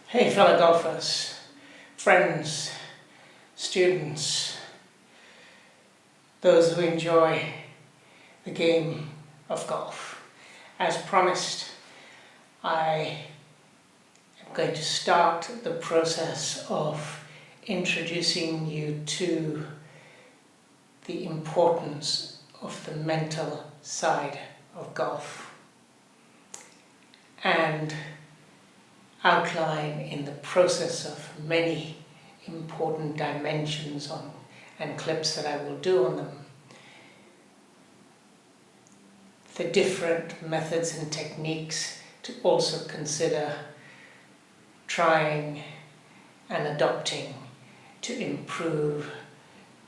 Hey fellow golfers, friends, students, those who enjoy the game of golf. As promised, I am going to start the process of introducing you to the importance of the mental side of golf and outline in the process of many important dimensions and clips that I will do on them the different methods and techniques to also consider trying and adopting to improve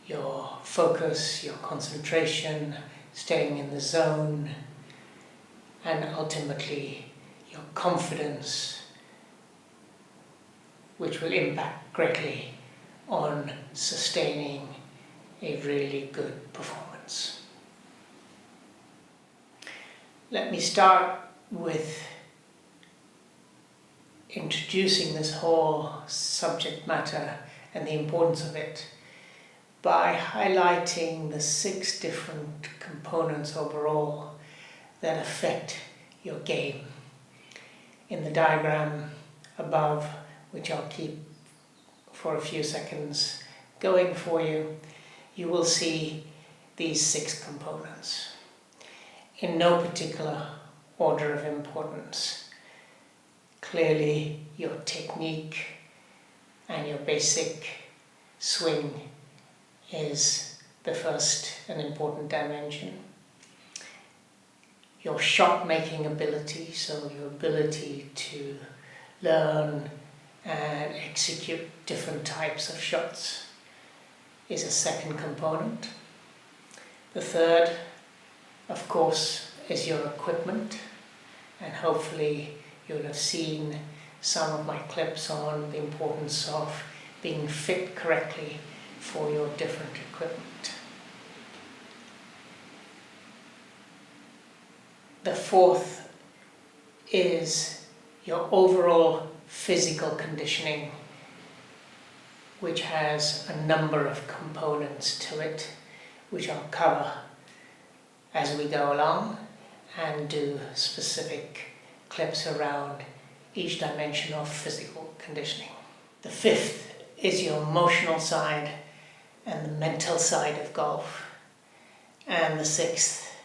your focus, your concentration, staying in the zone, and ultimately your confidence, which will impact greatly on sustaining a really good performance. Let me start with introducing this whole subject matter and the importance of it by highlighting the 6 different components overall that affect your game. In the diagram above, which I'll keep for a few seconds going for you, you will see these 6 components in no particular order of importance. Clearly, your technique and your basic swing is the first and important dimension. Your shot making ability, so your ability to learn and execute different types of shots, is a second component. The third, of course, is your equipment, and hopefully you'll have seen some of my clips on the importance of being fit correctly for your different equipment. The fourth is your overall physical conditioning, which has a number of components to it, which I'll cover as we go along and do specific clips around each dimension of physical conditioning. The fifth is your emotional side and the mental side of golf. And the sixth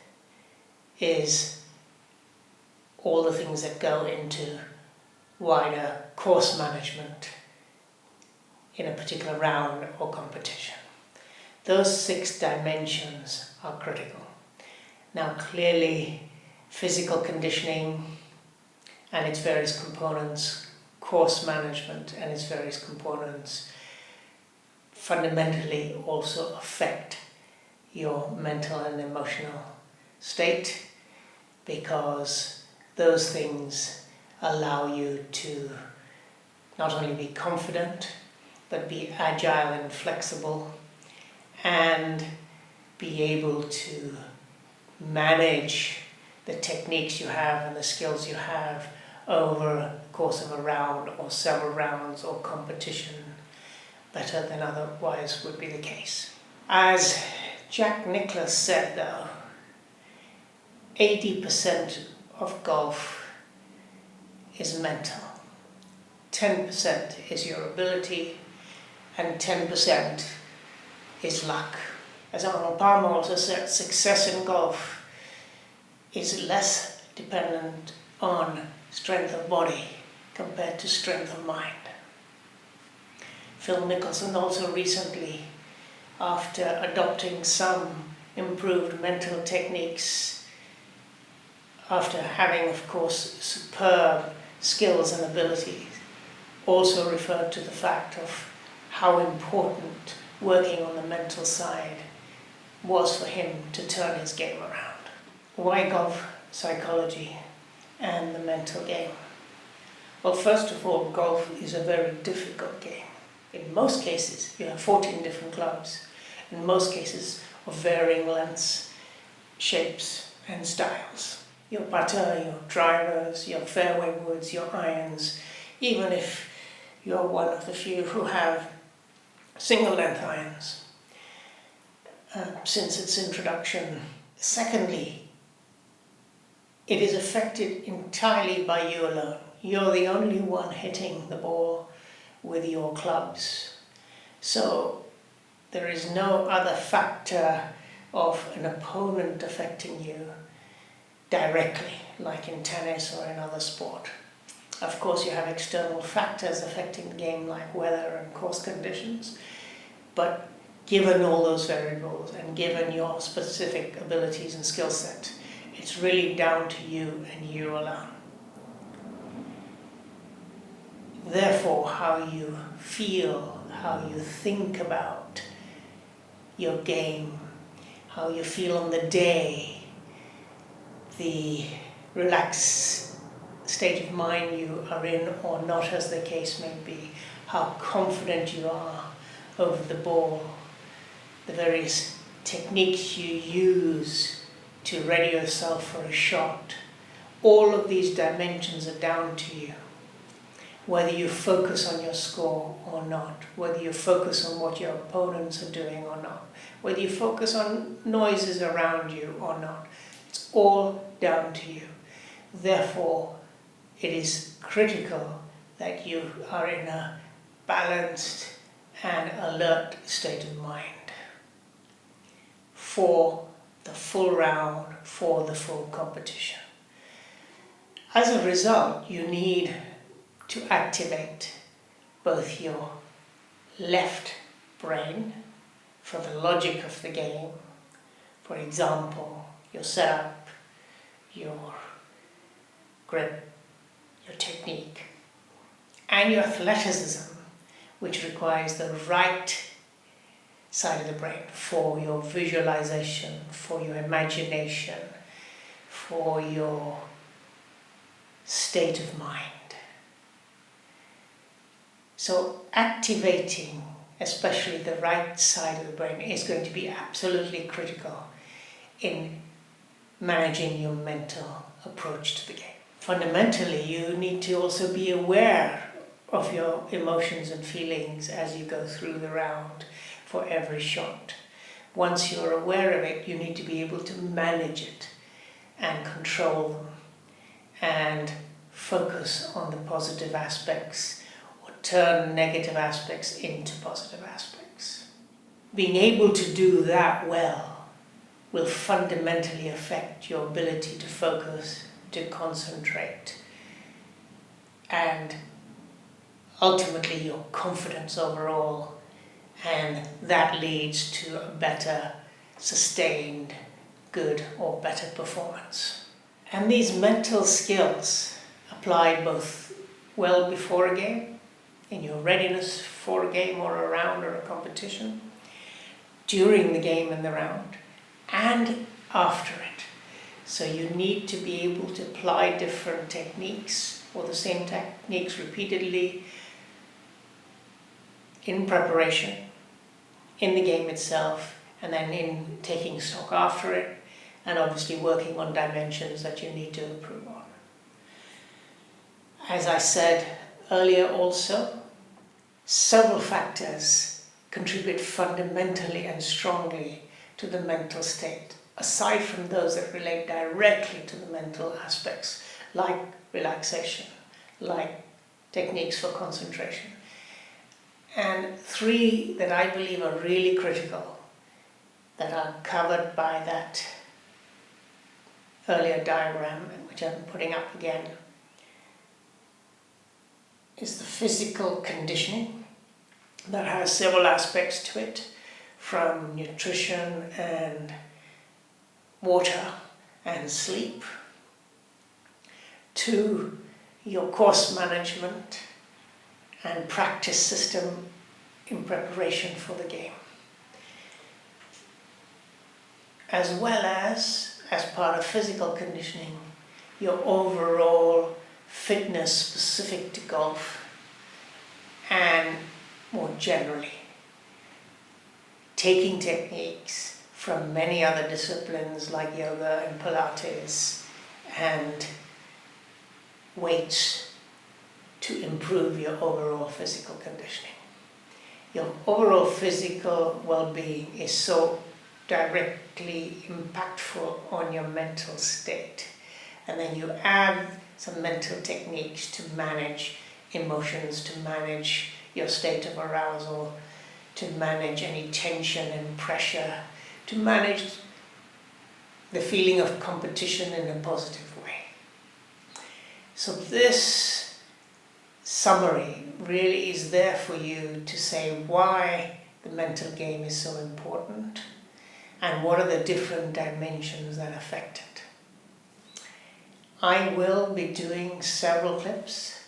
is all the things that go into wider course management in a particular round or competition. Those 6 dimensions are critical. Now clearly, physical conditioning and its various components, course management and its various components fundamentally also affect your mental and emotional state, because those things allow you to not only be confident, but be agile and flexible, and be able to manage the techniques you have and the skills you have over the course of a round or several rounds or competition better than otherwise would be the case. As Jack Nicklaus said though, 80% of golf is mental. 10% is your ability and 10% is luck. As Arnold Palmer also said, success in golf is less dependent on strength of body compared to strength of mind. Phil Mickelson also recently, after adopting some improved mental techniques, after having, of course, superb skills and abilities, also referred to the fact of how important working on the mental side was for him to turn his game around. Why golf psychology and the mental game? Well, first of all, golf is a very difficult game. In most cases, you have 14 different clubs, in most cases of varying lengths, shapes and styles. Your putter, your drivers, your fairway woods, your irons, even if you're one of the few who have single length irons since its introduction. Secondly, it is affected entirely by you alone. You're the only one hitting the ball with your clubs. So there is no other factor of an opponent affecting you directly, like in tennis or in other sport. Of course, you have external factors affecting the game, like weather and course conditions, but given all those variables and given your specific abilities and skill set, it's really down to you and you alone. Therefore, how you feel, how you think about your game, how you feel on the day, the relaxed state of mind you are in or not, as the case may be, how confident you are over the ball, the various techniques you use to ready yourself for a shot. All of these dimensions are down to you. Whether you focus on your score or not, whether you focus on what your opponents are doing or not, whether you focus on noises around you or not, it's all down to you. Therefore, it is critical that you are in a balanced and alert state of mind for the full round, for the full competition. As a result, you need to activate both your left brain for the logic of the game, for example, your setup, your grip, your technique, and your athleticism, which requires the right side of the brain for your visualization, for your imagination, for your state of mind. So activating especially the right side of the brain is going to be absolutely critical in managing your mental approach to the game. Fundamentally, you need to also be aware of your emotions and feelings as you go through the round for every shot. Once you're aware of it, you need to be able to manage it and control them and focus on the positive aspects or turn negative aspects into positive aspects. Being able to do that well will fundamentally affect your ability to focus, to concentrate, and ultimately your confidence overall, and that leads to a better, sustained, good or better performance. And these mental skills apply both well before a game, in your readiness for a game or a round or a competition, during the game and the round, and after it. So you need to be able to apply different techniques or the same techniques repeatedly in preparation, in the game itself, and then in taking stock after it, and obviously working on dimensions that you need to improve on. As I said earlier also, several factors contribute fundamentally and strongly to the mental state, aside from those that relate directly to the mental aspects, like relaxation, like techniques for concentration. And three that I believe are really critical, that are covered by that earlier diagram, which I'm putting up again, is the physical conditioning that has several aspects to it, from nutrition and water and sleep, to your course management and practice system in preparation for the game, as well as part of physical conditioning, your overall fitness specific to golf, and more generally taking techniques from many other disciplines like yoga and Pilates and weights to improve your overall physical conditioning. Your overall physical well-being is so directly impactful on your mental state. And then you add some mental techniques to manage emotions, to manage your state of arousal, to manage any tension and pressure, to manage the feeling of competition in a positive way. So this summary really is there for you to say why the mental game is so important and what are the different dimensions that affect it. I will be doing several clips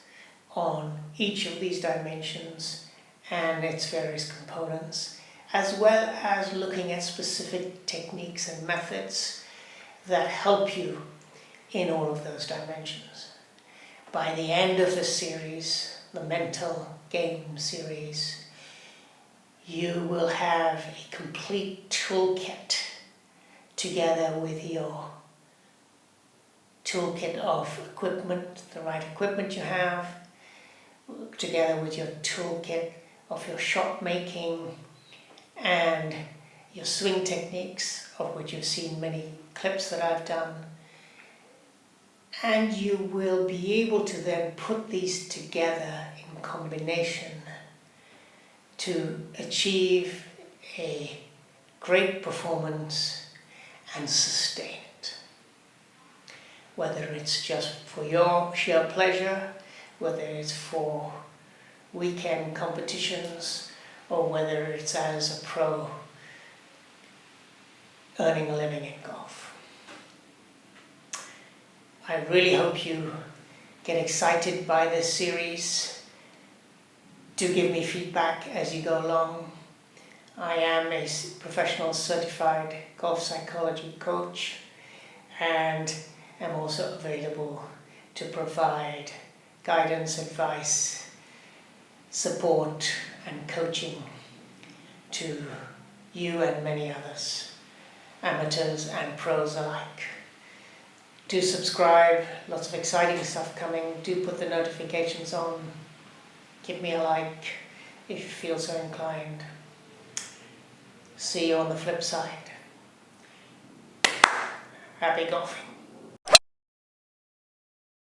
on each of these dimensions and its various components, as well as looking at specific techniques and methods that help you in all of those dimensions. By the end of the series, the mental game series, you will have a complete toolkit together with your toolkit of equipment, the right equipment you have, together with your toolkit of your shot making and your swing techniques, of which you've seen many clips that I've done. And you will be able to then put these together in combination to achieve a great performance and sustain it. Whether it's just for your sheer pleasure, whether it's for weekend competitions, or whether it's as a pro earning a living in golf. I really hope you get excited by this series. Do give me feedback as you go along. I am a professional certified golf psychology coach and am also available to provide guidance, advice, support and coaching to you and many others, amateurs and pros alike. Do subscribe, lots of exciting stuff coming. Do put the notifications on. Give me a like if you feel so inclined. See you on the flip side. Happy golfing.